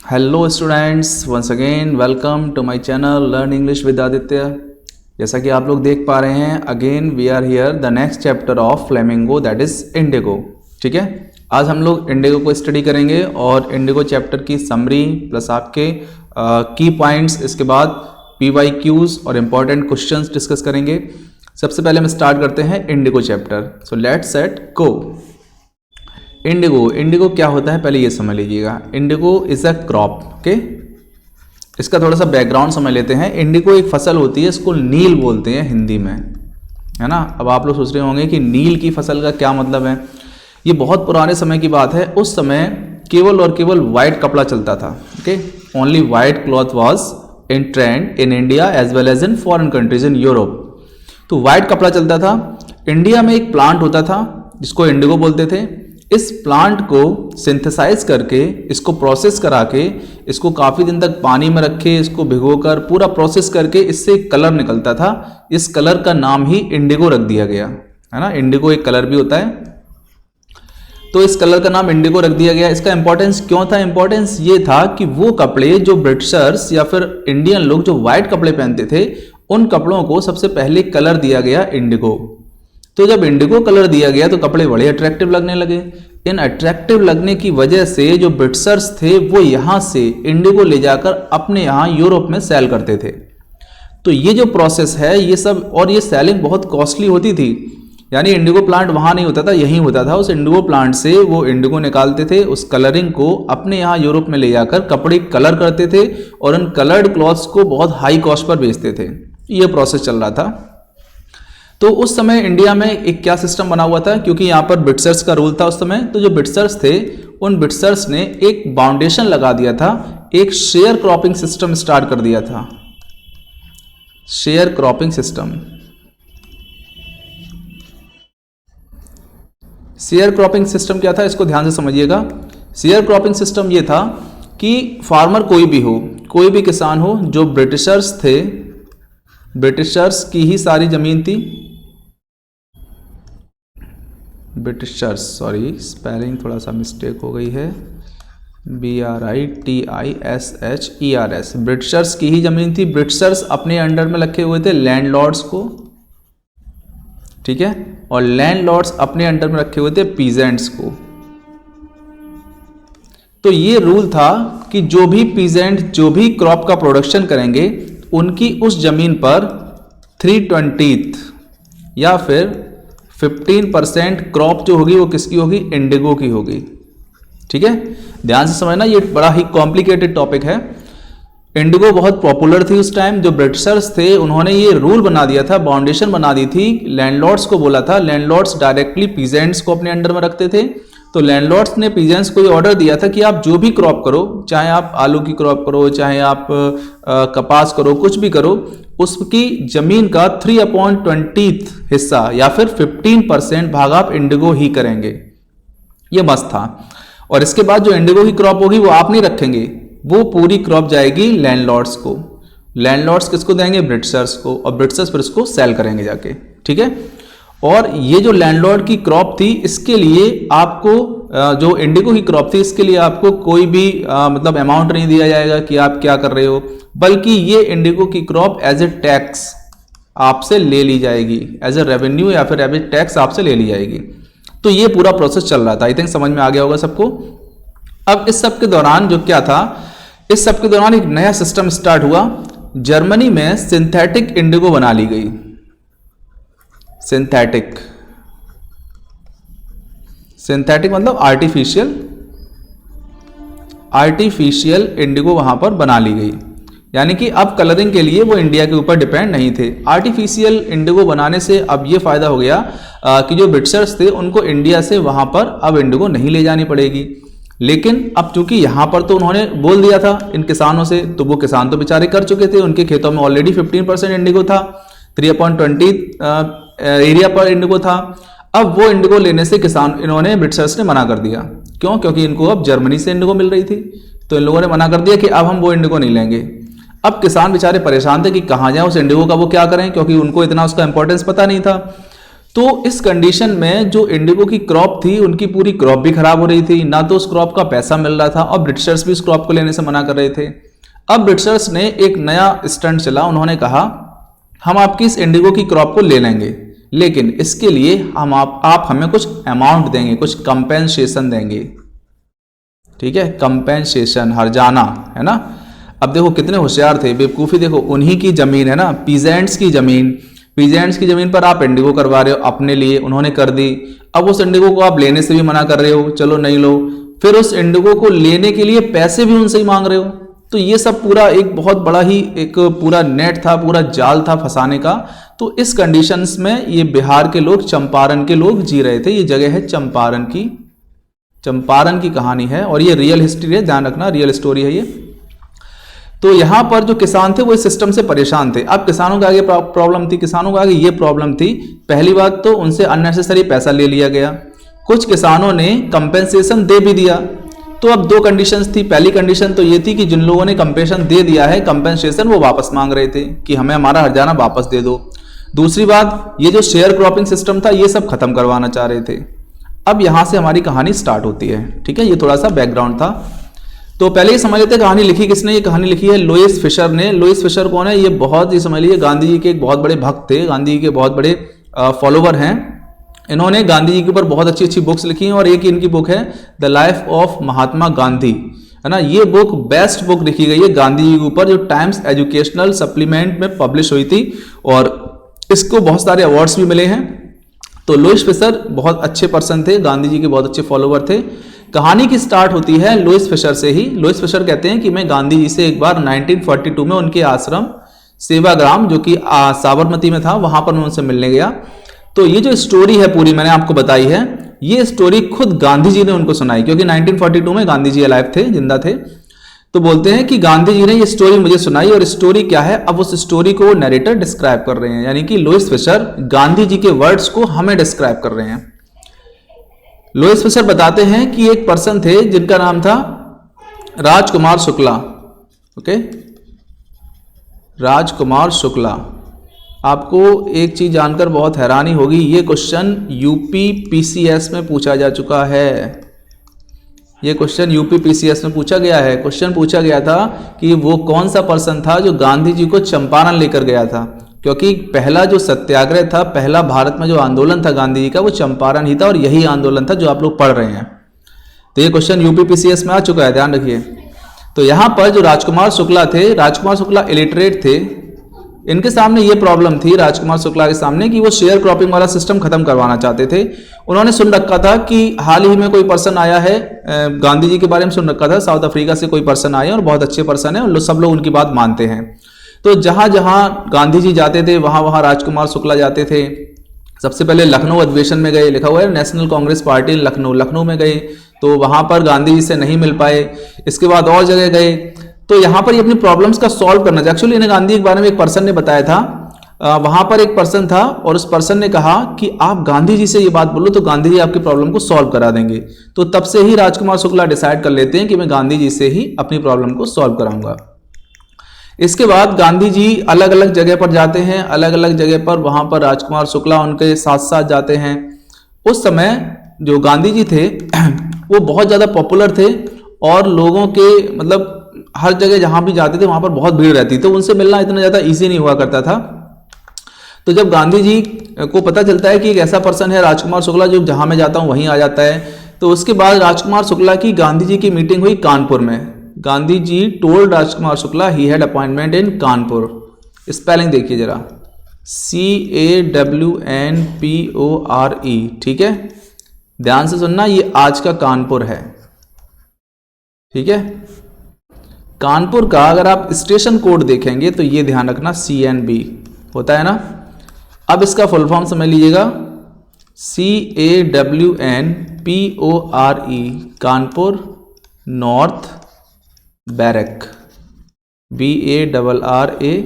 Hello students, once again welcome to my channel learn English with Aditya. जैसा कि आप लोग देख पा रहे हैं, again we are here the next chapter of Flamingo, that is Indigo. ठीक है, आज हम लोग इंडिगो को स्टडी करेंगे और इंडिगो चैप्टर की समरी प्लस आपके की पॉइंट्स, इसके बाद PYQs और इम्पॉर्टेंट क्वेश्चंस डिस्कस करेंगे। सबसे पहले हम स्टार्ट करते हैं Indigo chapter. So let's set go. Indigo क्या होता है पहले ये समझ लीजिएगा। Indigo is a crop. Okay, इसका थोड़ा सा बैकग्राउंड समझ लेते हैं। इंडिगो एक फसल होती है, इसको नील बोलते हैं हिंदी में, है ना। अब आप लोग सोच रहे होंगे कि नील की फसल का क्या मतलब है। ये बहुत पुराने समय की बात है। उस समय केवल और केवल वाइट कपड़ा चलता था। Okay, only white cloth was in trend in India as well as in foreign countries in Europe. तो वाइट कपड़ा चलता था। इंडिया में एक प्लांट होता था जिसको इंडिगो बोलते थे। इस प्लांट को सिंथेसाइज करके, इसको प्रोसेस करा के, इसको काफ़ी दिन तक पानी में रखे, इसको भिगोकर पूरा प्रोसेस करके इससे एक कलर निकलता था। इस कलर का नाम ही इंडिगो रख दिया गया, है ना। इंडिगो एक कलर भी होता है, तो इस कलर का नाम इंडिगो रख दिया गया। इसका इंपॉर्टेंस क्यों था? इंपॉर्टेंस ये था कि वो कपड़े जो ब्रिटिशर्स या फिर इंडियन लोग जो व्हाइट कपड़े पहनते थे, उन कपड़ों को सबसे पहले कलर दिया गया इंडिगो। तो जब इंडिगो कलर दिया गया तो कपड़े बड़े अट्रैक्टिव लगने लगे। इन अट्रैक्टिव लगने की वजह से जो ब्रिटिशर्स थे वो यहाँ से इंडिगो ले जाकर अपने यहाँ यूरोप में सेल करते थे। तो ये जो प्रोसेस है ये सब, और ये सेलिंग बहुत कॉस्टली होती थी। यानी इंडिगो प्लांट वहाँ नहीं होता था, यहीं होता था। उस इंडिगो प्लांट से वो इंडिगो निकालते थे, उस कलरिंग को अपने यहाँ यूरोप में ले जाकर कपड़े कलर करते थे और उन कलर्ड क्लॉथ्स को बहुत हाई कॉस्ट पर बेचते थे। ये प्रोसेस चल रहा था। तो उस समय इंडिया में एक क्या सिस्टम बना हुआ था, क्योंकि यहाँ पर ब्रिटिशर्स का रूल था उस समय। तो जो ब्रिटिशर्स थे, उन ब्रिटिशर्स ने एक फाउंडेशन लगा दिया था, एक शेयर क्रॉपिंग सिस्टम स्टार्ट कर दिया था। Share cropping system. Share cropping system क्या था, इसको ध्यान से समझिएगा। शेयर क्रॉपिंग सिस्टम ये था कि फार्मर कोई भी हो, कोई भी किसान हो, जो ब्रिटिशर्स थे, ब्रिटिशर्स की ही सारी जमीन थी। ब्रिटिशर्स, सॉरी स्पेलिंग थोड़ा सा मिस्टेक हो गई है, BRITISHERS। ब्रिटिशर्स की ही जमीन थी। ब्रिटिशर्स अपने अंडर में रखे हुए थे लैंडलॉर्ड्स को, ठीक है, और लैंडलॉर्ड्स अपने अंडर में रखे हुए थे पीजेंट्स को। तो ये रूल था कि जो भी पीजेंट जो भी क्रॉप का प्रोडक्शन करेंगे, उनकी उस जमीन पर 3/20 या फिर 15% क्रॉप जो होगी वो किसकी होगी? इंडिगो की होगी। ठीक है, ध्यान से समझना, ये बड़ा ही कॉम्प्लिकेटेड टॉपिक है। इंडिगो बहुत पॉपुलर थी उस टाइम। जो ब्रिटिशर्स थे उन्होंने ये रूल बना दिया था, फाउंडेशन बना दी थी, लैंडलॉर्ड्स को बोला था। लैंडलॉर्ड्स डायरेक्टली पीजेंट्स को अपने अंडर में रखते थे। तो लैंडलॉर्ड्स ने पीजेंट्स को ये ऑर्डर दिया था कि आप जो भी क्रॉप करो, चाहे आप आलू की क्रॉप करो, चाहे आप कपास करो, कुछ भी करो, उसकी जमीन का 3/20 हिस्सा या फिर 15% भाग आप इंडिगो ही करेंगे। ये मस्त था। और इसके बाद जो इंडिगो की क्रॉप होगी वो आप नहीं रखेंगे, वो पूरी क्रॉप जाएगी लैंडलॉर्ड्स को। लैंडलॉर्ड्स किसको देंगे? ब्रिटिशर्स को, और ब्रिटिशर्स फिर इसको सेल करेंगे जाके। ठीक है, और ये जो लैंडलॉर्ड की क्रॉप थी, इसके लिए आपको जो इंडिगो की क्रॉप थी, इसके लिए आपको कोई भी मतलब अमाउंट नहीं दिया जाएगा कि आप क्या कर रहे हो, बल्कि ये इंडिगो की क्रॉप एज ए टैक्स आपसे ले ली जाएगी, एज ए रेवेन्यू या फिर एज ए टैक्स आपसे ले ली जाएगी। तो ये पूरा प्रोसेस चल रहा था। आई थिंक समझ में आ गया होगा सबको। अब इस सब के दौरान जो क्या था, इस सब के दौरान एक नया सिस्टम स्टार्ट हुआ। जर्मनी में सिंथेटिक इंडिगो बना ली गई। सिंथेटिक मतलब आर्टिफिशियल इंडिगो वहां पर बना ली गई। यानी कि अब कलरिंग के लिए वो इंडिया के ऊपर डिपेंड नहीं थे। आर्टिफिशियल इंडिगो बनाने से अब ये फायदा हो गया कि जो ब्रिटिशर्स थे उनको इंडिया से वहां पर अब इंडिगो नहीं ले जानी पड़ेगी। लेकिन अब चूंकि यहां पर तो उन्होंने बोल दिया था इन किसानों से, तो वो किसान तो बेचारे कर चुके थे, उनके खेतों में ऑलरेडी 15% इंडिगो था, 3/20 एरिया पर इंडिगो था। अब वो इंडिगो लेने से इन्होंने ब्रिटिशर्स ने मना कर दिया। क्यों? क्योंकि इनको अब जर्मनी से इंडिगो मिल रही थी, तो इन लोगों ने मना कर दिया कि अब हम वो इंडिगो नहीं लेंगे। अब किसान बेचारे परेशान थे कि कहाँ जाए उस इंडिगो का वो क्या करें, क्योंकि उनको इतना उसका इंपॉर्टेंस पता नहीं था। तो इस कंडीशन में जो इंडिगो की क्रॉप थी, उनकी पूरी क्रॉप भी खराब हो रही थी, ना तो उस क्रॉप का पैसा मिल रहा था और ब्रिटिशर्स भी उस क्रॉप को लेने से मना कर रहे थे। अब ब्रिटिशर्स ने एक नया स्टंट चला, उन्होंने कहा हम आपकी इस इंडिगो की क्रॉप को ले लेंगे, लेकिन इसके लिए हम आप हमें कुछ अमाउंट देंगे, कुछ कंपेंसेशन देंगे। ठीक है, कंपेंसेशन, हर्जाना, है ना। अब देखो कितने होशियार थे, बेवकूफ़ी देखो, उन्हीं की जमीन है ना, पीजेंट्स की जमीन पर आप इंडिगो करवा रहे हो अपने लिए, उन्होंने कर दी। अब उस इंडिगो को आप लेने से भी मना कर रहे हो, चलो नहीं लो, फिर उस इंडिगो को लेने के लिए पैसे भी उनसे ही मांग रहे हो। तो ये सब पूरा एक बहुत बड़ा ही एक पूरा नेट था, पूरा जाल था फंसाने का। तो इस कंडीशंस में ये बिहार के लोग, चंपारण के लोग जी रहे थे। ये जगह है चंपारण की कहानी है और ये रियल हिस्ट्री है, ध्यान रखना, रियल स्टोरी है ये। तो यहां पर जो किसान थे वो इस सिस्टम से परेशान थे। अब किसानों के आगे प्रॉब्लम थी, किसानों के आगे ये प्रॉब्लम थी, पहली बात तो उनसे अननेसेसरी पैसा ले लिया गया, कुछ किसानों ने कंपेंसेशन दे भी दिया। तो अब दो कंडीशंस थी, पहली कंडीशन तो ये थी कि जिन लोगों ने कंपेंसेशन दे दिया है, कंपेंसेशन, वो वापस मांग रहे थे कि हमें हमारा हर्जाना वापस दे दो। दूसरी बात, ये जो शेयर क्रॉपिंग सिस्टम था ये सब खत्म करवाना चाह रहे थे। अब यहां से हमारी कहानी स्टार्ट होती है। ठीक है, ये थोड़ा सा बैकग्राउंड था। तो पहले ये समझ लेते हैं कहानी लिखी किसने। ये कहानी लिखी है लुईस फिशर ने। लुईस फिशर कौन है? ये बहुत ही समझ लीजिए गांधी जी के एक बहुत बड़े भक्त थे, गांधी जी के बहुत बड़े फॉलोवर हैं। इन्होंने गांधी जी के ऊपर बहुत अच्छी अच्छी बुक्स लिखी हैं और एक इनकी बुक है the life of Mahatma Gandhi, है ना। ये बुक बेस्ट बुक लिखी गई है गांधी जी के ऊपर, जो टाइम्स एजुकेशनल सप्लीमेंट में पब्लिश हुई थी और इसको बहुत सारे अवार्ड्स भी मिले हैं। तो लुईस फिशर बहुत अच्छे पर्सन थे, गांधी जी के बहुत अच्छे फॉलोवर थे। कहानी की स्टार्ट होती है लुईस फिशर से ही। लुईस फिशर कहते हैं कि मैं गांधी जी से एक बार 1942 में उनके आश्रम सेवाग्राम, जो कि साबरमती में था, वहां पर मैं उनसे मिलने गया। तो ये जो स्टोरी है पूरी मैंने आपको बताई है, ये स्टोरी खुद गांधी जी ने उनको सुनाई, क्योंकि 1942 में गांधी जी अलाइव थे, जिंदा थे। तो बोलते हैं कि गांधी जी ने ये स्टोरी मुझे सुनाई, और स्टोरी क्या है, अब उस स्टोरी को नरेटर डिस्क्राइब कर रहे हैं, यानी कि लुईस फिशर गांधी जी के वर्ड्स को हमें डिस्क्राइब कर रहे हैं। लुईस फिशर बताते हैं कि एक पर्सन थे जिनका नाम था राजकुमार शुक्ला। ओके, राजकुमार शुक्ला। आपको एक चीज जानकर बहुत हैरानी होगी, ये क्वेश्चन यूपी पीसीएस में पूछा जा चुका है। ये क्वेश्चन यूपी पीसीएस में पूछा गया है। क्वेश्चन पूछा गया था कि वो कौन सा पर्सन था जो गांधी जी को चंपारण लेकर गया था, क्योंकि पहला जो सत्याग्रह था, पहला भारत में जो आंदोलन था गांधी जी का, वो चंपारण ही था, और यही आंदोलन था जो आप लोग पढ़ रहे हैं। तो ये क्वेश्चन यूपी पीसीएस में आ चुका है, ध्यान रखिए। तो यहाँ पर जो राजकुमार शुक्ला थे, राजकुमार शुक्ला इलिटरेट थे। इनके सामने ये प्रॉब्लम थी, राजकुमार शुक्ला के सामने, कि वो शेयर क्रॉपिंग वाला सिस्टम खत्म करवाना चाहते थे। उन्होंने सुन रखा था कि हाल ही में कोई पर्सन आया है, गांधी जी के बारे में सुन रखा था, साउथ अफ्रीका से कोई पर्सन आए और बहुत अच्छे पर्सन है, और सब लोग उनकी बात मानते हैं। तो जहां जहां गांधी जी जाते थे वहां वहां राजकुमार शुक्ला जाते थे। सबसे पहले लखनऊ अधिवेशन में गए, लिखा हुआ है नेशनल कांग्रेस पार्टी लखनऊ में गए, तो वहां पर गांधी जी से नहीं मिल पाए। इसके बाद और जगह गए, तो यहां पर ये अपनी प्रॉब्लम्स का सॉल्व करना था। एक्चुअली इन्हें गांधी के बारे में एक पर्सन ने बताया था, वहां पर एक पर्सन था और उस पर्सन ने कहा कि आप गांधी जी से ये बात बोलो तो गांधी जी आपकी प्रॉब्लम को सॉल्व करा देंगे। तो तब से ही राजकुमार शुक्ला डिसाइड कर लेते हैं कि मैं गांधी जी से ही अपनी प्रॉब्लम को सॉल्व कराऊंगा। इसके बाद गांधी जी अलग अलग जगह पर जाते हैं, अलग अलग जगह पर, वहां पर राजकुमार शुक्ला उनके साथ साथ जाते हैं। उस समय जो गांधी जी थे वो बहुत ज़्यादा पॉपुलर थे और लोगों के मतलब हर जगह जहां भी जाते थे वहां पर बहुत भीड़ रहती, तो उनसे मिलना इतना ज़्यादा ईजी नहीं हुआ करता था। तो जब गांधी जी को पता चलता है कि एक ऐसा पर्सन है राजकुमार शुक्ला जो जहां मैं जाता हूं वहीं आ जाता है, तो उसके बाद राजकुमार शुक्ला की गांधी जी की मीटिंग हुई कानपुर में। Gandhi ji told Rajkumar Shukla he had appointment in Kanpur. Spelling देखिए जरा, CAWNPORE, ठीक है, ध्यान से सुनना, ये आज का कानपुर है, ठीक है। कानपुर का अगर आप स्टेशन कोड देखेंगे तो ये ध्यान रखना CNB होता है ना। अब इसका फुल फॉर्म समझ लीजिएगा, CAWNPORE, Kanpur north barrack, BARRAK,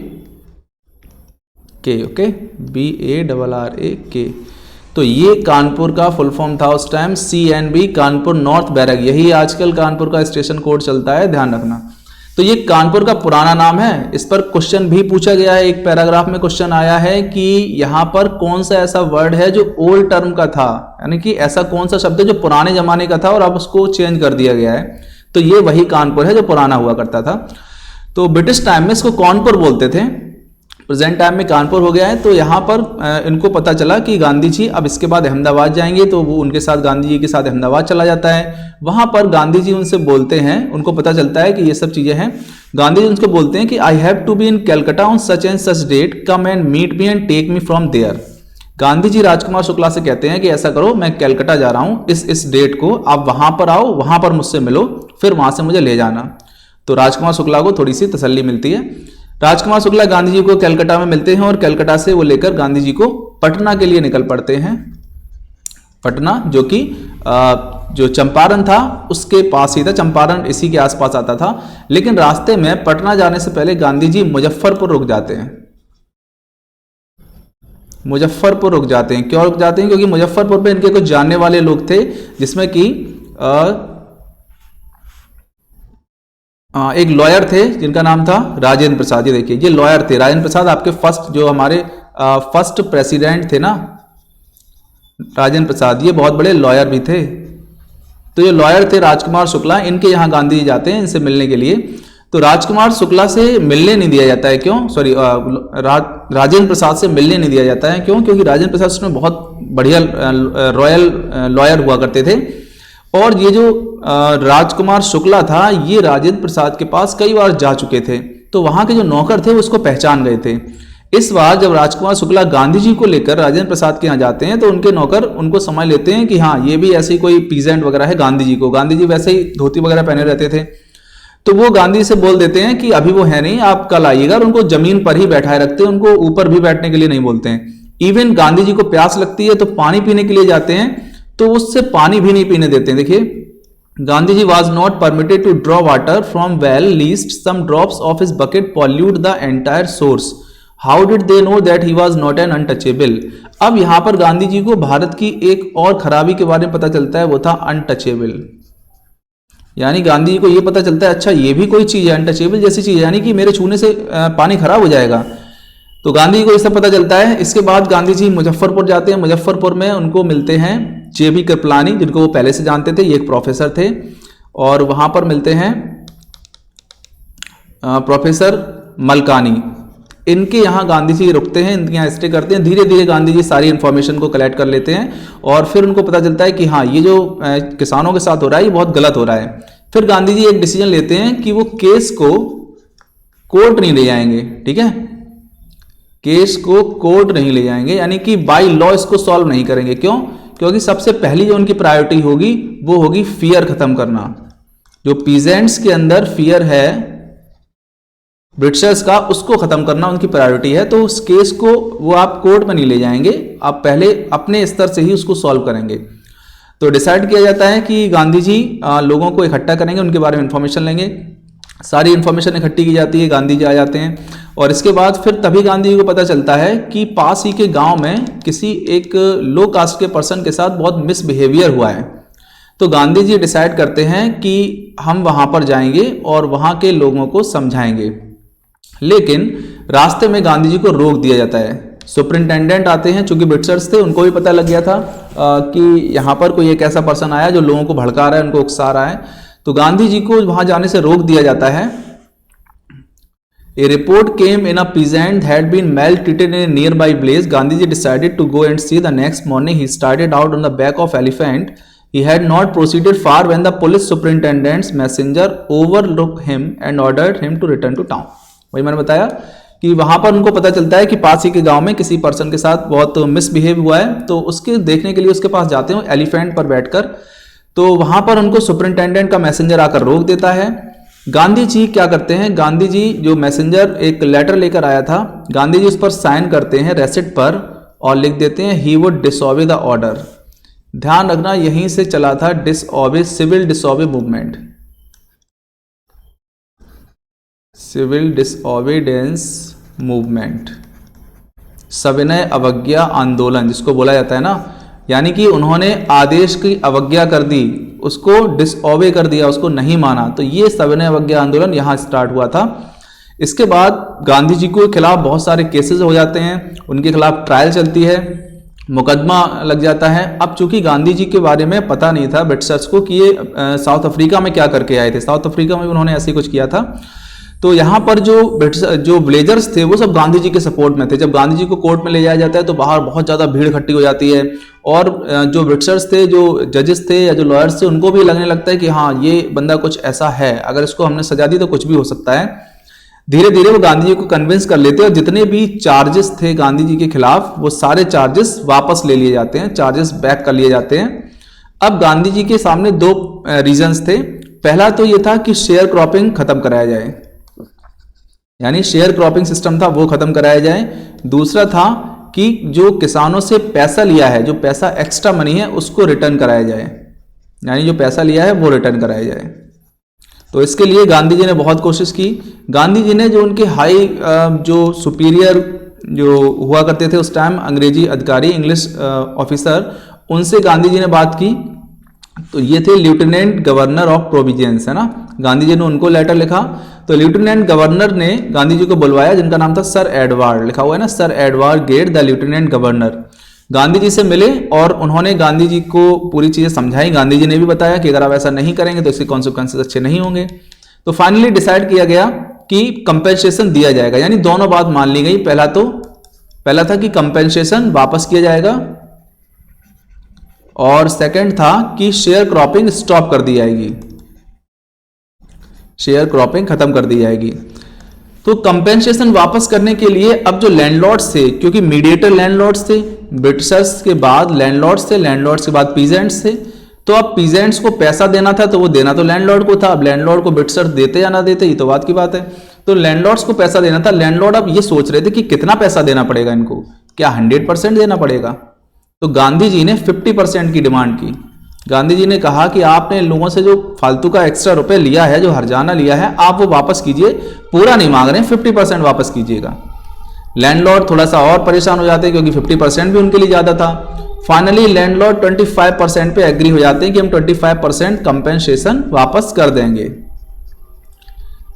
okay, BARRAK। तो ये कानपुर का फुल फॉर्म था उस time, CNB, Kanpur north barrack, यही आजकल कानपुर का स्टेशन कोड चलता है, ध्यान रखना। तो ये कानपुर का पुराना नाम है। इस पर क्वेश्चन भी पूछा गया है, एक पैराग्राफ में क्वेश्चन आया है कि यहाँ पर कौन सा ऐसा वर्ड है जो ओल्ड टर्म का था, यानी कि ऐसा कौन सा शब्द है जो पुराने जमाने का था और अब उसको चेंज कर दिया गया है। तो ये वही कानपुर है जो पुराना हुआ करता था। तो ब्रिटिश टाइम में इसको कानपुर बोलते थे, प्रेजेंट टाइम में कानपुर हो गया है। तो यहाँ पर इनको पता चला कि गांधी जी अब इसके बाद अहमदाबाद जाएंगे, तो वो उनके साथ गांधी जी के साथ अहमदाबाद चला जाता है। वहाँ पर गांधी जी उनसे बोलते हैं, उनको पता चलता है कि ये सब चीज़ें हैं। गांधी जी उनको बोलते हैं कि I have to be in Calcutta on such and such date, come and meet me and take me from there. Gandhi ji Rajkumar Shukla से कहते हैं कि ऐसा करो, मैं कैलकाटा जा रहा हूँ इस डेट को, आप वहाँ पर आओ, वहाँ पर मुझसे मिलो, फिर वहाँ से मुझे ले जाना। तो राजकुमार शुक्ला को थोड़ी सी तसल्ली मिलती है। राजकुमार शुक्ला गांधी जी को कलकत्ता में मिलते हैं और कलकत्ता से वो लेकर गांधी जी को पटना के लिए निकल पड़ते हैं। पटना जो कि जो चंपारण था उसके पास ही था, चंपारण इसी के आसपास आता था। लेकिन रास्ते में पटना जाने से पहले गांधी जी मुजफ्फरपुर रुक जाते हैं। मुजफ्फरपुर रुक जाते हैं, क्यों रुक जाते हैं? क्योंकि मुजफ्फरपुर में इनके कुछ जानने वाले लोग थे, जिसमें कि एक लॉयर थे जिनका नाम था राजेंद्र प्रसाद। ये देखिए, ये लॉयर थे राजेंद्र प्रसाद, आपके फर्स्ट जो हमारे फर्स्ट प्रेसिडेंट थे ना राजेंद्र प्रसाद, ये बहुत बड़े लॉयर भी थे। तो ये लॉयर थे राजकुमार शुक्ला, इनके यहाँ गांधी जी जाते हैं इनसे मिलने के लिए। तो राजकुमार शुक्ला से मिलने नहीं दिया जाता है, क्यों? सॉरी, राजेंद्र प्रसाद से मिलने नहीं दिया जाता है, क्यों? क्योंकि राजेंद्र प्रसाद उसमें बहुत बढ़िया रॉयल लॉयर हुआ करते थे। और ये जो राजकुमार शुक्ला था, ये राजेंद्र प्रसाद के पास कई बार जा चुके थे, तो वहां के जो नौकर थे वो उसको पहचान गए थे। इस बार जब राजकुमार शुक्ला गांधी जी को लेकर राजेंद्र प्रसाद के यहाँ जाते हैं, तो उनके नौकर उनको समझ लेते हैं कि हाँ, ये भी ऐसे ही कोई पीजेंट वगैरह है गांधी जी को। गांधी जी वैसे ही धोती वगैरह पहने रहते थे, तो वो गांधी से बोल देते हैं कि अभी वो है नहीं, आप कल आइएगा। और उनको जमीन पर ही बैठाए रखते हैं, उनको ऊपर भी बैठने के लिए नहीं बोलते हैं। इवन गांधी जी को प्यास लगती है तो पानी पीने के लिए जाते हैं, तो उससे पानी भी नहीं पीने देते हैं। देखिए, Gandhi ji was not permitted to draw water from well lest some drops of his bucket pollute the entire source. How did they know that he was not an untouchable? अब यहां पर गांधी जी को भारत की एक और खराबी के बारे में पता चलता है, वो था अनटचेबल। यानी गांधी जी को ये पता चलता है, अच्छा ये भी कोई चीज है अनटचेबल जैसी चीज, यानी कि मेरे छूने से पानी खराब हो जाएगा। तो गांधी जी को ये सब पता चलता है। इसके बाद गांधी जी मुजफ्फरपुर जाते हैं। मुजफ्फरपुर में उनको मिलते हैं जेबी कृपलानी, जिनको वो पहले से जानते थे, ये एक प्रोफेसर थे। और वहां पर मिलते हैं प्रोफेसर मलकानी। इनके यहाँ गांधी जी रुकते हैं, इनके यहाँ स्टे करते हैं। धीरे धीरे गांधी जी सारी इन्फॉर्मेशन को कलेक्ट कर लेते हैं और फिर उनको पता चलता है कि हाँ, ये जो किसानों के साथ हो रहा है ये बहुत गलत हो रहा है। फिर गांधी जी एक डिसीजन लेते हैं कि वो केस को कोर्ट नहीं ले जाएंगे। ठीक है, केस को कोर्ट नहीं ले जाएंगे, यानी कि बाय लॉ इसको सॉल्व नहीं करेंगे। क्यों? क्योंकि सबसे पहली जो उनकी प्रायोरिटी होगी वो होगी फियर खत्म करना। जो पीजेंट्स के अंदर फियर है ब्रिटिशर्स का, उसको खत्म करना उनकी प्रायोरिटी है। तो उस केस को वो आप कोर्ट में नहीं ले जाएंगे, आप पहले अपने स्तर से ही उसको सॉल्व करेंगे। तो डिसाइड किया जाता है कि गांधी जी लोगों को इकट्ठा करेंगे, उनके बारे में इंफॉर्मेशन लेंगे। सारी इंफॉर्मेशन इकट्ठी की जाती है, गांधी जी आ जाते हैं। और इसके बाद फिर तभी गांधी जी को पता चलता है कि पास ही के गांव में किसी एक लो कास्ट के पर्सन के साथ बहुत मिसबिहेवियर हुआ है। तो गांधी जी डिसाइड करते हैं कि हम वहां पर जाएंगे और वहां के लोगों को समझाएंगे। लेकिन रास्ते में गांधी जी को रोक दिया जाता है। सुपरिंटेंडेंट आते हैं, चूंकि ब्रिटिशर्स थे, उनको भी पता लग गया था कि यहाँ पर कोई एक ऐसा पर्सन आया जो लोगों को भड़का रहा है, उनको उकसा रहा है। तो गांधी जी को वहां जाने से रोक दिया जाता है। A report came in a peasant had been maltreated in a nearby place. Gandhiji decided to go and see. The next morning, he started out on the back of elephant. He had not proceeded far when the police superintendent's messenger overlooked him and ordered him to return to town. वही मैंने बताया कि वहां पर उनको पता चलता है कि पास ही के गांव में किसी पर्सन के साथ बहुत मिसबिहेव हुआ है, तो उसके देखने के लिए उसके पास जाते हैं एलिफेंट पर बैठकर। तो वहां पर उनको सुपरिंटेंडेंट का मैसेंजर आकर रोक देता है। गांधी जी क्या करते हैं, गांधी जी जो मैसेंजर एक लेटर लेकर आया था, गांधी जी उस पर साइन करते हैं रेसिट पर और लिख देते हैं ही वुड डिसऑबे द ऑर्डर। ध्यान रखना, यहीं से चला था डिसऑबे, सिविल डिसऑबे मूवमेंट, सिविल डिसऑबीडियंस मूवमेंट, सविनय अवज्ञा आंदोलन जिसको बोला जाता है ना। यानी कि उन्होंने आदेश की अवज्ञा कर दी, उसको डिसओबे कर दिया, उसको नहीं माना। तो ये सविनय अवज्ञा आंदोलन यहाँ स्टार्ट हुआ था। इसके बाद गांधी जी के खिलाफ बहुत सारे केसेस हो जाते हैं, उनके खिलाफ ट्रायल चलती है, मुकदमा लग जाता है। अब चूंकि गांधी जी के बारे में पता नहीं था ब्रिटिशर्स को कि ये साउथ अफ्रीका में क्या करके आए थे, साउथ अफ्रीका में उन्होंने ऐसे कुछ किया था। तो यहाँ पर जो विलेजर्स थे वो सब गांधी जी के सपोर्ट में थे। जब गांधी जी को कोर्ट में ले जाया जाता है तो बाहर बहुत ज़्यादा भीड़ इकट्ठी हो जाती है, और जो ब्रिटिशर्स थे, जो जजेस थे या जो लॉयर्स थे, उनको भी लगने लगता है कि हाँ ये बंदा कुछ ऐसा है, अगर इसको हमने सजा दी तो कुछ भी हो सकता है। धीरे धीरे वो गांधी जी को कन्विंस कर लेते हैं और जितने भी चार्जेस थे गांधी जी के खिलाफ वो सारे चार्जेस वापस ले लिए जाते हैं, चार्जेस बैक कर लिए जाते हैं। अब गांधी जी के सामने दो रीजंस थे। पहला तो ये था कि शेयर क्रॉपिंग खत्म कराया जाए, यानी शेयर क्रॉपिंग सिस्टम था वो खत्म कराया जाए। दूसरा था कि जो किसानों से पैसा लिया है, जो पैसा एक्स्ट्रा मनी है, उसको रिटर्न कराया जाए, यानी जो पैसा लिया है वो रिटर्न कराया जाए। तो इसके लिए गांधी जी ने बहुत कोशिश की। गांधी जी ने जो उनके हाई जो सुपीरियर जो हुआ करते थे उस टाइम, अंग्रेजी अधिकारी, इंग्लिश ऑफिसर, उनसे गांधी जी ने बात की। तो ये थे लेफ्टिनेंट गवर्नर ऑफ प्रोविंस, है ना। गांधी जी ने उनको लेटर लिखा। तो लेफ्टिनेंट गवर्नर ने गांधी जी को बुलवाया, जिनका नाम था सर एडवर्ड, लिखा हुआ है ना, sir Edward Gait the lieutenant governor. Gandhi ji से मिले और उन्होंने गांधी जी को पूरी चीजें समझाई। गांधी जी ने भी बताया कि अगर आप ऐसा नहीं करेंगे तो इसके कॉन्सिक्वेंसेस अच्छे नहीं होंगे। तो फाइनली डिसाइड किया गया कि कंपेंसेशन दिया जाएगा, यानी दोनों बात मान ली गई। पहला था कि कंपेंसेशन वापस किया जाएगा, और सेकंड था कि शेयर क्रॉपिंग स्टॉप कर दी जाएगी, शेयर क्रॉपिंग खत्म कर दी जाएगी। तो कंपेंसेशन वापस करने के लिए अब जो लैंडलॉर्ड्स थे, क्योंकि मीडिएटर लैंडलॉर्ड्स थे, ब्रिटिशर्स के बाद लैंडलॉर्ड्स थे, लैंडलॉर्ड्स के बाद पीजेंट्स थे। तो अब पीजेंट्स को पैसा देना था तो वो देना तो लैंडलॉर्ड को था। अब लैंडलॉर्ड को ब्रिटिशर्स देते या ना देते ये तो बात की बात है। तो लैंडलॉर्ड्स को पैसा देना था। लैंडलॉर्ड अब ये सोच रहे थे कि कितना पैसा देना पड़ेगा इनको, क्या 100% देना पड़ेगा। तो गांधी जी ने 50% की डिमांड की। गांधी जी ने कहा कि आपने लोगों से जो फालतू का एक्स्ट्रा रुपए लिया है, जो हर्जाना लिया है, आप वो वापस कीजिए, पूरा नहीं मांग रहे हैं, 50% वापस कीजिएगा। लैंडलॉर्ड थोड़ा सा और परेशान हो जाते हैं क्योंकि 50% भी उनके लिए ज्यादा था। फाइनली लैंडलॉर्ड 25% पे एग्री हो जाते हैं कि हम 25% कंपेंसेशन वापस कर देंगे।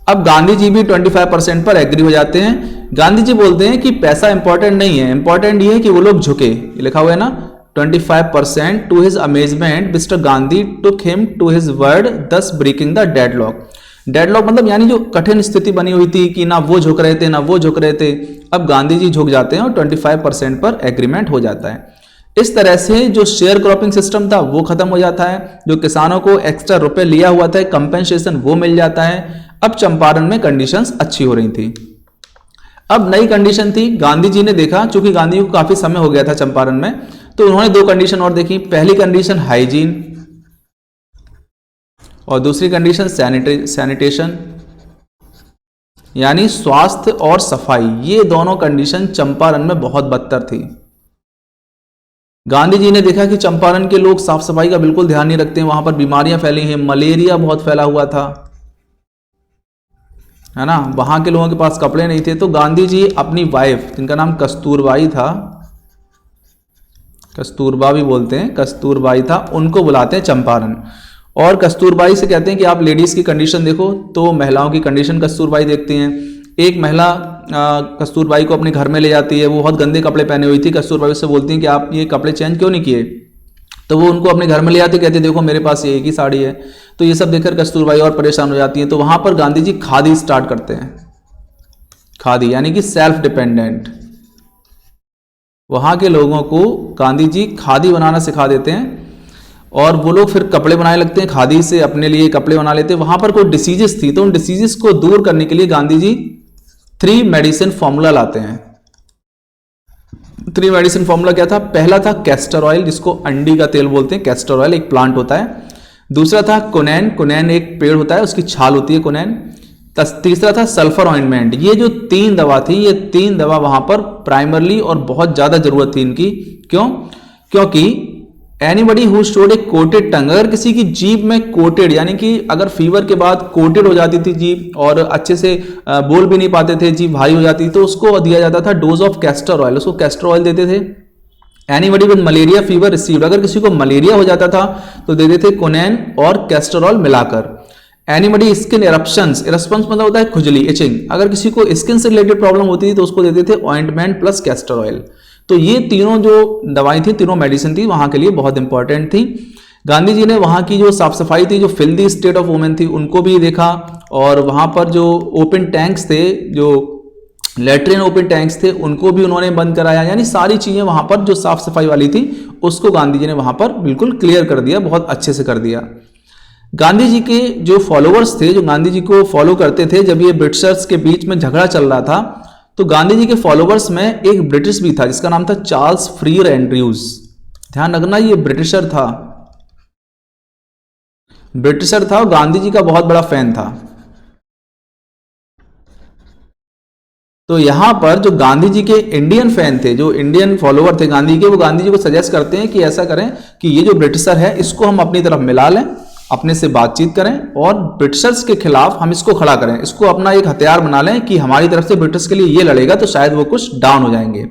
अब गांधी जी भी 25% पर एग्री हो जाते हैं। गांधी जी बोलते हैं कि पैसा इंपॉर्टेंट नहीं है, इंपॉर्टेंट ये है कि वो लोग झुके। ये लिखा हुआ है ना, 25%। To his amazement mister Gandhi took him to his word, thus breaking the deadlock. Deadlock मतलब यानी जो कठिन स्थिति बनी हुई थी कि ना वो झुक रहे थे ना वो झुक रहे थे, अब गांधी जी झुक जाते हैं और 25% पर एग्रीमेंट हो जाता है। इस तरह से जो शेयर क्रॉपिंग सिस्टम था वो खत्म हो जाता है। जो किसानों को एक्स्ट्रा रुपए लिया हुआ था कंपेंसेशन, वो मिल जाता है। अब चंपारण में कंडीशंस अच्छी हो रही थी। अब नई कंडीशन थी, गांधी जी ने देखा, चूंकि गांधी जी को काफी समय हो गया था चंपारण में, तो उन्होंने दो कंडीशन और देखी। पहली कंडीशन हाइजीन और दूसरी कंडीशन सैनिटेशन, यानी स्वास्थ्य और सफाई। ये दोनों कंडीशन चंपारण में बहुत बदतर थी। गांधी जी ने देखा कि चंपारण के लोग साफ सफाई का बिल्कुल ध्यान नहीं रखते हैं, वहां पर बीमारियां फैली हैं, मलेरिया बहुत फैला हुआ था, है ना। वहां के लोगों के पास कपड़े नहीं थे। तो गांधी जी अपनी वाइफ, जिनका नाम कस्तूरबाई था, कस्तूरबा भी बोलते हैं, कस्तूरबाई था, उनको बुलाते हैं चंपारण और कस्तूरबाई से कहते हैं कि आप लेडीज की कंडीशन देखो। तो महिलाओं की कंडीशन कस्तूरबाई देखती हैं। एक महिला कस्तूरबाई को अपने घर में ले जाती है, वो बहुत गंदे कपड़े पहने हुई थी। कस्तूरबाई से बोलती हैं कि आप ये कपड़े चेंज क्यों नहीं किए। तो वो उनको अपने घर में ले आते, कहते देखो मेरे पास ये एक ही साड़ी है। तो ये सब देखकर कस्तूरबाई और परेशान हो जाती हैं। तो वहां पर गांधी जी खादी स्टार्ट करते हैं। खादी यानी कि सेल्फ डिपेंडेंट। वहां के लोगों को गांधी जी खादी बनाना सिखा देते हैं और वो लोग फिर कपड़े बनाने लगते हैं, खादी से अपने लिए कपड़े बना लेते हैं। वहां पर कोई डिसीजेस थी, तो उन डिसीजेस को दूर करने के लिए गांधी जी 3 मेडिसिन फॉर्मूला लाते हैं। 3 मेडिसिन फॉर्मूला क्या था? पहला था कैस्टर ऑयल, जिसको अंडी का तेल बोलते हैं। कैस्टर ऑयल एक प्लांट होता है। दूसरा था कोनैन, कोनैन एक पेड़ होता है, उसकी छाल होती है कोनैन। तीसरा था सल्फर ऑइंटमेंट। ये जो 3 दवा थी, ये 3 दवा वहां पर प्राइमरली और बहुत ज्यादा जरूरत थी इनकी। क्यों? क्योंकि anybody who showed A coated टंग, अगर किसी की जीभ में कोटेड, यानी कि अगर फीवर के बाद कोटेड हो जाती थी जीभ और अच्छे से बोल भी नहीं पाते थे, जीभ भारी हो जाती, तो उसको दिया जाता था डोज ऑफ कैस्टर ऑयल। उसको कैस्टर ऑयल देते थे anybody with malaria fever received, अगर किसी को मलेरिया हो जाता था तो देते थे कोनेन और कैस्टरॉल मिलाकर। एनीबडी स्किन इरप्शंस, इरप्शंस मतलब होता है खुजली, इचिंग, अगर किसी को स्किन से रिलेटेड प्रॉब्लम होती थी तो उसको देते थे ऑइंटमेंट प्लस कैस्टर ऑयल। तो ये तीनों जो दवाई थी, तीनों मेडिसिन थी, वहां के लिए बहुत इंपॉर्टेंट थी। गांधी जी ने वहां की जो साफ सफाई थी, जो फिल्दी स्टेट ऑफ वुमेन थी, उनको भी देखा, और वहां पर जो ओपन टैंक्स थे, जो लेट्रिन ओपन टैंक्स थे, उनको भी उन्होंने बंद कराया। यानी सारी चीजें वहां पर जो साफ सफाई वाली थी उसको गांधी जी ने वहां पर बिल्कुल क्लियर कर दिया, बहुत अच्छे से कर दिया। गांधी जी के जो फॉलोअर्स थे, जो गांधी जी को फॉलो करते थे, जब ये ब्रिटिशर्स के बीच में झगड़ा चल रहा था तो गांधी जी के फॉलोअर्स में एक ब्रिटिश भी था जिसका नाम था चार्ल्स फ्रीर एंड्रयूज। ध्यान रखना, ये ब्रिटिशर था, ब्रिटिशर था और गांधी जी का बहुत बड़ा फैन था। तो यहां पर जो गांधी जी के इंडियन फैन थे, जो इंडियन फॉलोअर थे गांधी के, वो गांधी जी को सजेस्ट करते हैं कि ऐसा करें कि ये जो ब्रिटिशर है इसको हम अपनी तरफ मिला लें, अपने से बातचीत करें और ब्रिटिशर्स के खिलाफ हम इसको खड़ा करें, इसको अपना एक हथियार बना लें कि हमारी तरफ से ब्रिटिश के लिए ये लड़ेगा तो शायद वो कुछ डाउन हो जाएंगे।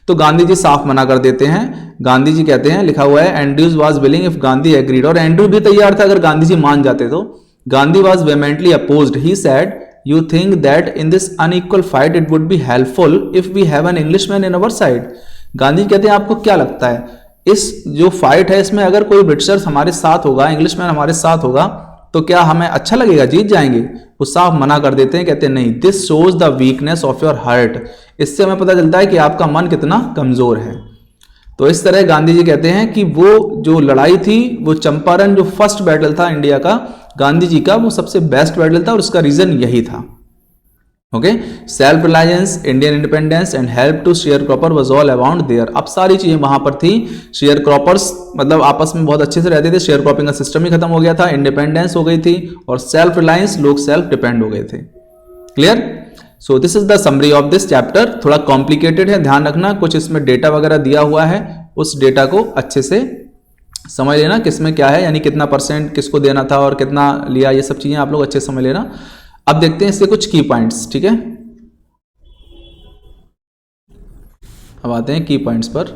तो गांधी जी साफ मना कर देते हैं। गांधी जी कहते हैं, लिखा हुआ है, Andrews was willing if Gandhi agreed, और एंड्रू भी तैयार था अगर गांधी जी मान जाते तो। Gandhi was vehemently opposed, he said, you think that in this unequal fight it would be helpful if we have an Englishman in our side. Gandhi कहते हैं, आपको क्या लगता है इस जो फाइट है इसमें अगर कोई ब्रिटिशर्स हमारे साथ होगा, इंग्लिशमैन हमारे साथ होगा, तो क्या हमें अच्छा लगेगा, जीत जाएंगे? वो साफ मना कर देते हैं, कहते हैं नहीं, this shows the weakness of your heart, इससे हमें पता चलता है कि आपका मन कितना कमजोर है। तो इस तरह गांधी जी कहते हैं कि वो जो लड़ाई थी, वो चंपारण जो फर्स्ट बैटल था इंडिया का गांधी जी का, वो सबसे बेस्ट बैटल था और उसका रीजन यही था। Okay, self reliance, Indian independence and help to share croppers was all around there. अब सारी चीजें वहां पर थी। शेयर क्रॉपर्स मतलब आपस में बहुत अच्छे से रहते थे, शेयर क्रॉपिंग का सिस्टम ही खत्म हो गया था, इंडिपेंडेंस हो गई थी, और सेल्फ रिलायंस, लोग सेल्फ डिपेंड हो गए थे। Clear? So this is the summary of this chapter. थोड़ा कॉम्प्लिकेटेड है, ध्यान रखना, कुछ इसमें डेटा वगैरह दिया हुआ है, उस डेटा को अच्छे से समझ लेना, किसमें क्या है, यानी कितना परसेंट किसको देना था और कितना लिया, ये सब चीजें आप लोग अच्छे से समझ लेना। अब देखते हैं इससे कुछ की पॉइंट्स, ठीक है? अब आते हैं की पॉइंट्स पर।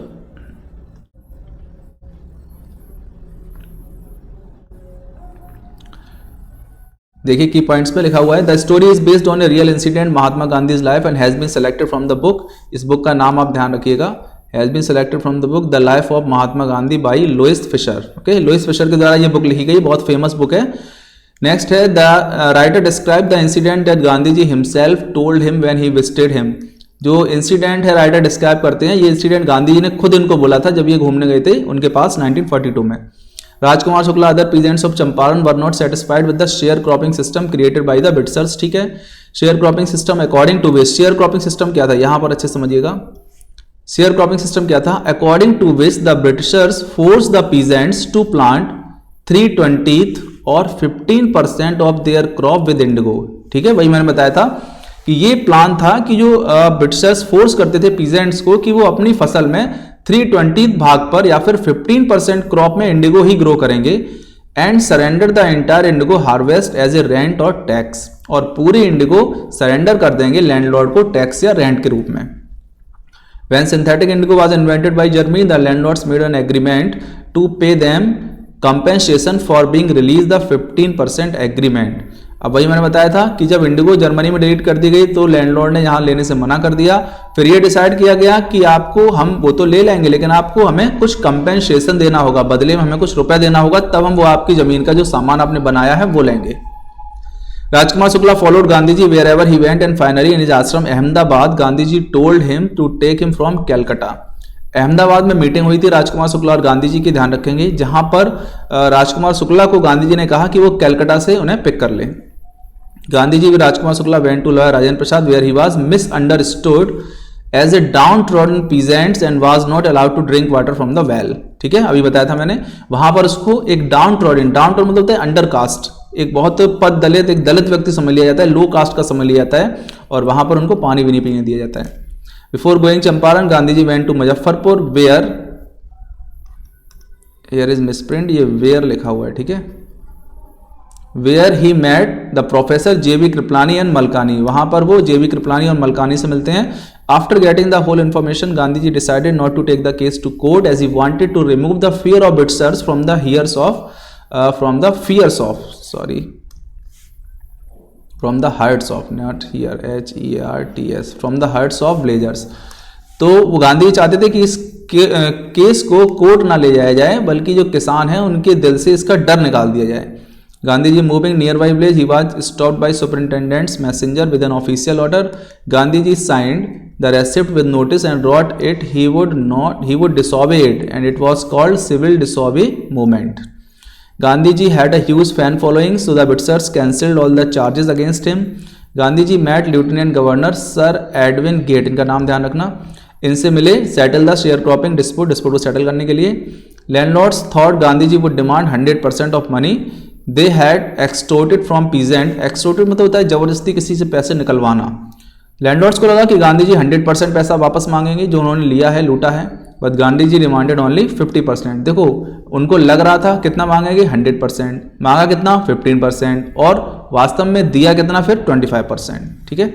देखिए की पॉइंट्स पे लिखा हुआ है, the story is based on a real incident Mahatma Gandhi life and has been selected from the book. इस बुक का नाम आप ध्यान रखिएगा, has been selected from the book the life of Mahatma Gandhi by Louis Fischer. Okay, Louis Fischer के द्वारा ये book लिखी गई, बहुत फेमस बुक है। नेक्स्ट है, the writer describe the incident that Gandhi ji himself told him when he visited him. जो incident है राइटर डिस्क्राइब करते हैं, ये इंसिडेंट गांधी जी ने खुद इनको बोला था जब ये घूमने गए थे उनके पास 1942 में। Rajkumar Shukla, other peasants of Champaran were not satisfied with the share cropping system created by the Britishers. ठीक है, share cropping system according to which, share cropping system क्या था यहां पर अच्छे समझिएगा। शेयर क्रॉपिंग सिस्टम क्या था? According to which the Britishers force the peasants to plant 3/20 और 15% of their crop with indigo. ठीक है, वही मैंने बताया था कि ये प्लान था कि जो ब्रिटिशर्स फोर्स करते थे पीजेंट्स को कि वो अपनी फसल में 3/20 भाग पर या फिर 15% क्रॉप में इंडिगो ही ग्रो करेंगे, and surrender the entire indigo harvest as a rent और टैक्स, और पूरी इंडिगो सरेंडर कर देंगे लैंडलॉर्ड को टैक्स या रेंट के रूप में। When synthetic indigo was invented by Germany, the landlords made an agreement to pay them compensation for being released the 15% agreement। अब वही मैंने बताया था कि जब इंडिगो जर्मनी में डिलीट कर दी गई तो लैंडलॉर्ड ने यहाँ लेने से मना कर दिया। फिर ये डिसाइड किया गया कि आपको हम वो तो ले लेंगे लेकिन आपको हमें कुछ कंपेंसेशन देना होगा, बदले में हमें कुछ रुपए देना होगा, तब हम वो आपकी जमीन का जो सामान आपने बनाया है वो लेंगे। Rajkumar Shukla followed Gandhiji wherever he went and finally in his ashram Ahmedabad Gandhiji told him to take him from Calcutta। Ahmedabad में मीटिंग हुई थी राजकुमार शुक्ला और गांधी जी की, ध्यान रखेंगे, जहां पर राजकुमार शुक्ला को गांधी जी ने कहा कि वो कलकत्ता से उन्हें पिक कर ले। गांधी जी भी Rajkumar Shukla went to lawyer Rajendra Prasad where he was misunderstood as a downtrodden peasant and was not allowed to drink water from the well। ठीक है, अभी बताया था मैंने, वहां पर उसको एक डाउनट्रॉडन मतलब होता है अंडर कास्ट, एक बहुत पद दलित, एक दलित व्यक्ति समझ लिया जाता है, लो कास्ट का समझ लिया जाता है, और वहां पर उनको पानी भी नहीं पीने दिया जाता है। Before going Champaran Gandhi ji went to Muzaffarpur where, here is misprint, ये वेयर लिखा हुआ है, ठीक है, where he met the professor J B Kripalani and Malkani, वहां पर वो जेबी कृपलानी और मलकानी से मिलते हैं। After getting the whole information Gandhi ji decided not to take the case to court as he wanted to remove the fear of Britishers from the hearts of not here HERTS from the hearts of blazers. तो वो गांधी जी चाहते थे कि इस case को court ना ले जाया जाए, बल्कि जो किसान हैं उनके दिल से इसका डर निकाल दिया जाए। Gandhi ji moving near by village he was stopped by superintendent's messenger with an official order. Gandhi ji signed the receipt with notice and wrote it he would disobey it and it was called civil disobey movement. Gandhi ji had a huge fan following, so the Britishers cancelled all the charges against him. Gandhi ji met Lieutenant Governor Sir Edwin Gate, इनका नाम ध्यान रखना, इनसे मिले, settle the share cropping dispute को settle करने के लिए। Landlords thought Gandhi ji would demand 100% of money they had extorted from peasant. Extorted मतलब होता है जबरदस्ती किसी से पैसे निकलवाना। लैंडलॉर्ड्स को लगा कि गांधी जी 100% पैसा वापस मांगेंगे जो उन्होंने लिया है, लूटा है, but Gandhi ji demanded only 50%। देखो उनको लग रहा था कितना मांगेंगे, 100%, मांगा कितना 15%, और वास्तव में दिया कितना फिर 25%। ठीक है।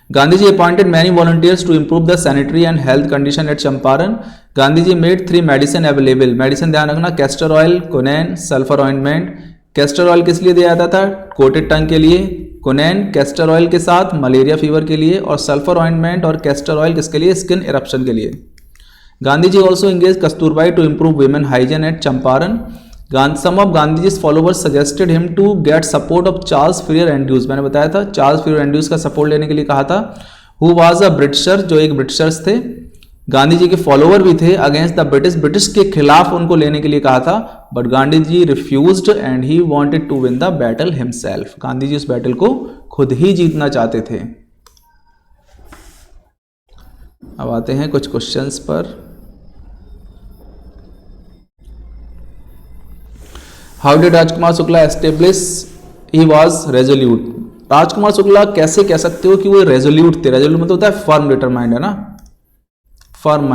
Gandhi ji appointed many volunteers to improve the sanitary and health condition at Champaran. Gandhi ji made 3 medicine available. Medicine ध्यान रखना, castor oil, quinine, sulphur ointment. Castor oil किस लिए दिया जाता था, कोटेड टंग के लिए। कोनैन कैस्टर ऑयल के साथ मलेरिया फीवर के लिए, और सल्फर ऑइंटमेंट और कैस्टर ऑयल किसके लिए, स्किन इरप्शन के लिए। Gandhi ji also engage Kasturbai to improve women hygiene at Champaran. Some of Gandhi's followers suggested him to get support of Charles Freer Andrews। मैंने बताया था चार्ल्स फ्रीयर एंड्रूज का सपोर्ट लेने के लिए कहा था। Who was a Britisher, जो एक ब्रिटिशर्स थे, गांधी जी के फॉलोवर भी थे, अगेंस्ट द ब्रिटिश के खिलाफ उनको लेने के लिए कहा था, but Gandhi ji refused and he wanted to win the battle himself. Gandhi ji उस बैटल को खुद ही जीतना चाहते थे। अब आते हैं कुछ क्वेश्चंस पर। How did Rajkumar Shukla establish he was resolute. Rajkumar Shukla कैसे कह सकते हो कि वो रेजोल्यूट थे। रेजोल्यूट मतलब होता है फर्म डिटरमाइंड, है ना, फर्म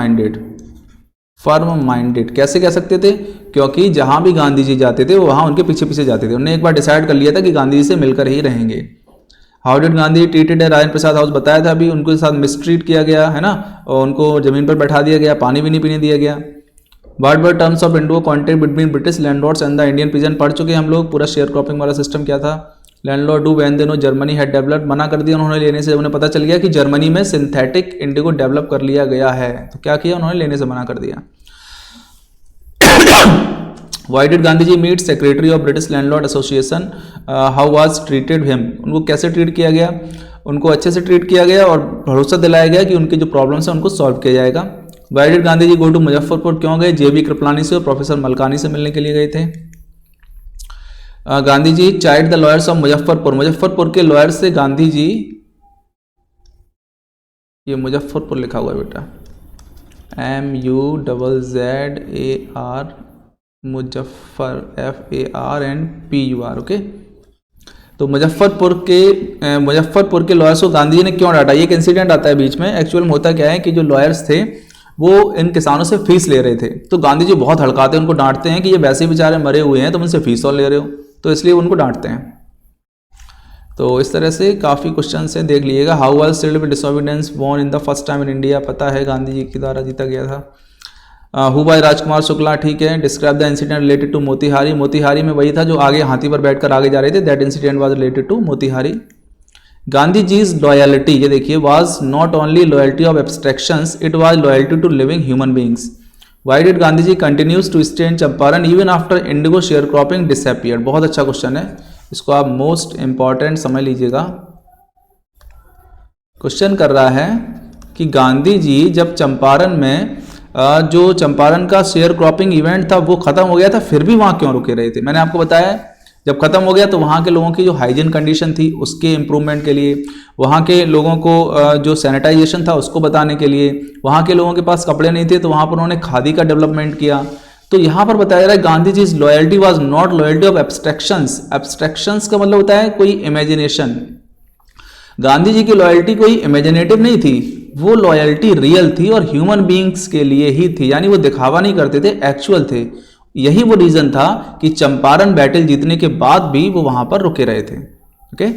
माइंडेड। कैसे कह सकते थे, क्योंकि जहां भी गांधी जी जाते थे वो वहां उनके पीछे पीछे जाते थे। उन्होंने एक बार डिसाइड कर लिया था कि गांधी जी से मिलकर ही रहेंगे। हाउ डिड गांधी ट्रीटेड है, राजेंद्र प्रसाद हाउस बताया था अभी, उनके साथ मिसट्रीट किया गया, है ना, और उनको जमीन पर बैठा दिया गया, पानी भी नहीं पीने दिया गया। What were terms of indigo contract between British landlords and the Indian peasant, पढ़ चुके हम लोग, पूरा शेयर क्रॉपिंग वाला सिस्टम क्या था। Landlord do when they know Germany had developed, मना कर दिया उन्होंने लेने से, उन्हें पता चल गया कि जर्मनी में सिंथेटिक इंडिगो डेवलप कर लिया गया है, तो क्या किया उन्होंने, लेने से मना कर दिया। Why did Gandhi ji meet secretary of British landlord association, how was treated him, उनको कैसे ट्रीट किया गया, उनको अच्छे से ट्रीट किया गया और भरोसा दिलाया गया कि उनकी जो प्रॉब्लम्स है उनको सॉल्व किया जाएगा। Why did Gandhi ji go to Muzaffarpur, क्यों गए, जेबी कृपलानी से और प्रोफेसर मलकानी से मिलने के लिए गए थे। Gandhi ji chide the lawyers of Muzaffarpur, Muzaffarpur के लॉयर से गांधी जी, ये मुजफ्फरपुर लिखा हुआ है बेटा, MUZZAR, मुजफ्फर FARNPUR, ओके। तो मुजफ्फरपुर के लॉयर्स को गांधी जी ने क्यों डांटा, ये एक इंसिडेंट आता है बीच में। एक्चुअल में होता क्या है कि जो लॉयर्स थे वो इन किसानों से फीस ले रहे थे, तो गांधी जी बहुत हड़काते हैं, उनको डांटते हैं कि ये वैसे ही बेचारे मरे हुए हैं, तुम उनसे फीस और ले रहे हो, तो इसलिए उनको डांटते हैं। तो इस तरह से काफ़ी क्वेश्चन हैं, देख लीजिएगा। How was sealed with disobedience won in the first time in India, पता है गांधी जी के द्वारा जीता गया था। हु बाय राजकुमार शुक्ला, ठीक है। Describe the incident related to Motihari, Motihari में वही था जो आगे हाथी पर बैठकर आगे जा रहे थे, that incident was related to Motihari. Gandhi ji's loyalty, ये देखिए, was not only loyalty of abstractions, it was loyalty to living human beings. Why did Gandhi ji continues to stay in Champaran even after indigo share cropping disappeared, बहुत अच्छा question है, इसको आप most important समझ लीजिएगा। Question कर रहा है कि गांधी जी जब चंपारण में जो चंपारण का शेयर क्रॉपिंग इवेंट था वो खत्म हो गया था, फिर भी वहां क्यों रुके रहे थे। मैंने आपको बताया जब खत्म हो गया तो वहाँ के लोगों की जो हाइजीन कंडीशन थी उसके इम्प्रूवमेंट के लिए, वहाँ के लोगों को जो सैनिटाइजेशन था उसको बताने के लिए, वहाँ के लोगों के पास कपड़े नहीं थे तो वहाँ पर उन्होंने खादी का डेवलपमेंट किया। तो यहाँ पर बताया जा रहा है Gandhi ji loyalty was not loyalty of abstractions. Abstractions का मतलब होता है कोई इमेजिनेशन। गांधी जी की लॉयल्टी कोई इमेजिनेटिव नहीं थी, वो लॉयल्टी रियल थी और ह्यूमन बींग्स के लिए ही थी, यानी वो दिखावा नहीं करते थे, एक्चुअल थे। यही वो रीजन था कि चंपारण बैटल जीतने के बाद भी वो वहां पर रुके रहे थे। Okay,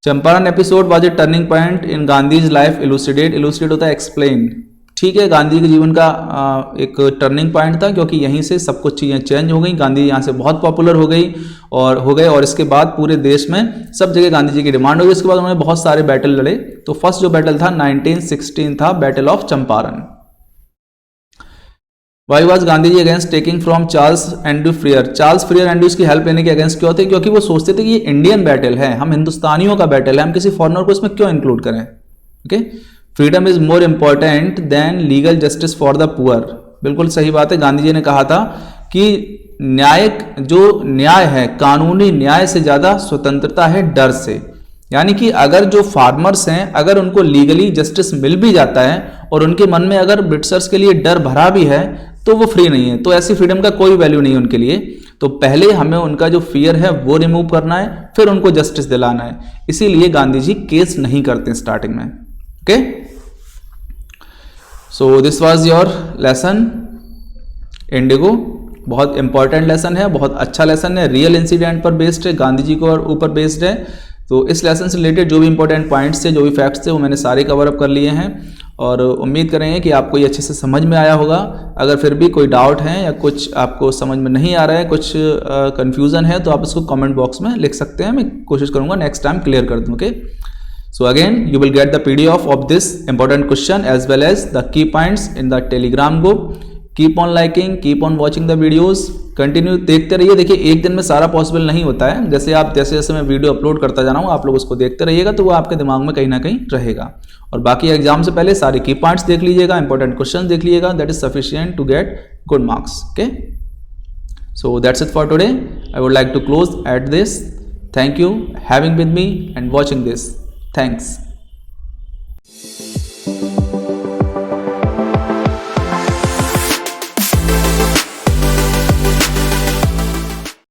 Champaran episode was a turning point in Gandhi's life. Elucidate होता है एक्सप्लेन। ठीक है, गांधी के जीवन का एक टर्निंग पॉइंट था, क्योंकि यहीं से सब कुछ चीज़ें चेंज हो गई। गांधी यहाँ से बहुत पॉपुलर हो गए और इसके बाद पूरे देश में सब जगह गांधी जी की डिमांड हो गई। इसके बाद उन्होंने बहुत सारे बैटल लड़े। तो फर्स्ट जो बैटल था 1916 था, battle of Champaran. Why was Gandhi ji against taking from Charles Andrew Freer. Charles Freer Andrews की हेल्प लेने के अगेंस्ट क्यों थे? क्योंकि वो सोचते थे कि ये इंडियन बैटल है, हम हिंदुस्तानियों का बैटल है, हम किसी फॉरनर को इसमें क्यों इंक्लूड करें। Okay, freedom is more important than legal justice for the poor. बिल्कुल सही बात है। गांधी जी ने कहा था कि न्याय है, कानूनी न्याय से ज्यादा स्वतंत्रता है डर से। यानी कि अगर जो फार्मर्स हैं, अगर उनको लीगली जस्टिस मिल भी जाता है और उनके मन में अगर ब्रिटिशर्स के लिए डर भरा भी है, तो वो फ्री नहीं है। तो ऐसी फ्रीडम का कोई वैल्यू नहीं है उनके लिए। तो पहले हमें उनका जो फियर है वो रिमूव करना है, फिर उनको जस्टिस दिलाना है। इसीलिए गांधी जी केस नहीं करते स्टार्टिंग में। Okay, so this was your lesson Indigo. बहुत इंपॉर्टेंट लेसन है, बहुत अच्छा लेसन है, रियल इंसिडेंट पर बेस्ड है, गांधी जी को ऊपर बेस्ड है। तो इस लेसन से रिलेटेड जो भी इंपॉर्टेंट पॉइंट्स थे, जो भी फैक्ट्स थे, वो मैंने सारे कवर अप कर लिए हैं और उम्मीद करेंगे कि आपको ये अच्छे से समझ में आया होगा। अगर फिर भी कोई डाउट है या कुछ आपको समझ में नहीं आ रहा है, कुछ कन्फ्यूज़न है, तो आप इसको कमेंट बॉक्स में लिख सकते हैं। मैं कोशिश करूँगा नेक्स्ट टाइम क्लियर कर दूँ। Okay, so again you will get the PDF of this important question as well as the key points in the Telegram group. Keep on liking, keep on watching the videos, continue देखते रहिए। देखिए, एक दिन में सारा possible नहीं होता है। जैसे जैसे मैं वीडियो अपलोड करता जा रहा हूँ, आप लोग उसको देखते रहिएगा, तो वो आपके दिमाग में कहीं ना कहीं रहेगा। और बाकी एग्जाम से पहले सारे की पॉइंट्स देख लीजिएगा, इंपॉर्टेंट क्वेश्चन देख लीजिएगा। That is sufficient to get good marks. Okay, so that's it for today. I would like to close at this. Thank you having with me and watching this. Thanks.